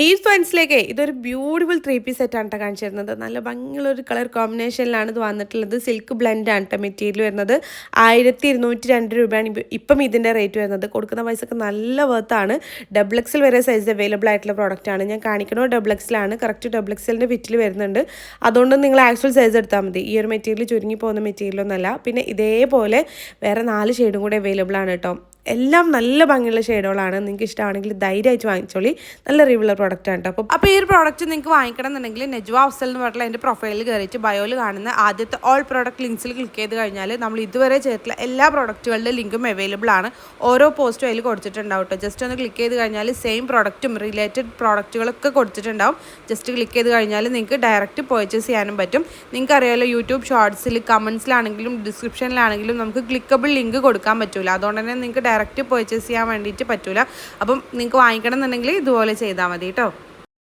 ഈ ഫൻസിലേക്ക് ഇതൊരു beautiful 3 piece സെറ്റാണ് കേട്ടോ കാണിച്ചു തരുന്നത്. നല്ല ഭംഗിയുള്ള ഒരു കളർ കോമ്പിനേഷനിലാണ് ഇത് വന്നിട്ടുള്ളത്. സിൽക്ക് ബ്ലെൻഡാണ് കേട്ടോ മെറ്റീരിയൽ വരുന്നത്. 1202 രൂപയാണ് ഇപ്പം ഇതിൻ്റെ റേറ്റ് വരുന്നത്. കൊടുക്കുന്ന പൈസക്ക് നല്ല വർത്താണ്. ഡബിൾ എക്സൽ വരെ സൈസ് അവൈലബിൾ ആയിട്ടുള്ള പ്രോഡക്റ്റാണ്. ഞാൻ കാണിക്കണോ ഡബിൾ എക്സലാണ്. കറക്റ്റ് ഡബിൾ എക്സലിൻ്റെ ഫിറ്റിൽ വരുന്നുണ്ട്. അതുകൊണ്ട് നിങ്ങൾ ആക്ച്വൽ സൈസ് എടുത്താൽ മതി. ഈ ഒരു മെറ്റീരിയൽ ചുരുങ്ങി പോകുന്ന മെറ്റീരിയലൊന്നുമല്ല. പിന്നെ ഇതേപോലെ വേറെ 4 ഷെയ്ഡും കൂടെ അവൈലബിൾ ആണ് കേട്ടോ. എല്ലാം നല്ല ഭംഗിയുള്ള ഷെയ്ഡുകളാണ്. നിങ്ങൾക്ക് ഇഷ്ടമാണെങ്കിൽ ധൈര്യമായിട്ട് വാങ്ങിച്ചോളി. നല്ല റിവ്യൂള്ള പ്രോഡക്റ്റാണ് കേട്ടോ. അപ്പോൾ ഈ ഒരു പ്രോഡക്റ്റ് നിങ്ങൾക്ക് വാങ്ങിക്കണം എന്നുണ്ടെങ്കിൽ നെജ്വ അഫ്സൽ എന്ന് പറഞ്ഞിട്ടുള്ള എൻ്റെ പ്രൊഫൈലിൽ കയറിയിട്ട് ബയോയിൽ കാണുന്ന ആദ്യത്തെ ഓൾ പ്രോഡക്റ്റ് ലിങ്ക്സിൽ ക്ലിക്ക് ചെയ്ത് കഴിഞ്ഞാൽ നമ്മൾ ഇതുവരെ ചെയ്തിട്ടുള്ള എല്ലാ പ്രോഡക്റ്റുകളുടെ ലിങ്കും അവൈലബിൾ ആണ്. ഓരോ പോസ്റ്റും അതിൽ കൊടുത്തിട്ടുണ്ടാവും കേട്ടോ. ജസ്റ്റ് ഒന്ന് ക്ലിക്ക് ചെയ്ത് കഴിഞ്ഞാൽ സെയിം പ്രോഡക്റ്റും റിലേറ്റഡ് പ്രോഡക്റ്റുകളൊക്കെ കൊടുത്തിട്ടുണ്ടാവും. ജസ്റ്റ് ക്ലിക്ക് ചെയ്ത് കഴിഞ്ഞാൽ നിങ്ങൾക്ക് ഡയറക്റ്റ് പർച്ചേസ് ചെയ്യാനും പറ്റും. നിങ്ങൾക്ക് അറിയാമല്ലോ, യൂട്യൂബ് ഷോർട്സിൽ കമൻസിലാണെങ്കിലും ഡിസ്ക്രിപ്ഷനിലാണെങ്കിലും നമുക്ക് ക്ലിക്കബിൾ ലിങ്ക് കൊടുക്കാൻ പറ്റില്ല. അതുകൊണ്ട് തന്നെ നിങ്ങൾക്ക് ഡയറക്റ്റ് പർച്ചേസ് ചെയ്യാൻ വേണ്ടിയിട്ട് പറ്റില്ല. അപ്പം നിങ്ങൾക്ക് വാങ്ങിക്കണം എന്നുണ്ടെങ്കിൽ ഇതുപോലെ ചെയ്താൽ മതി കേട്ടോ.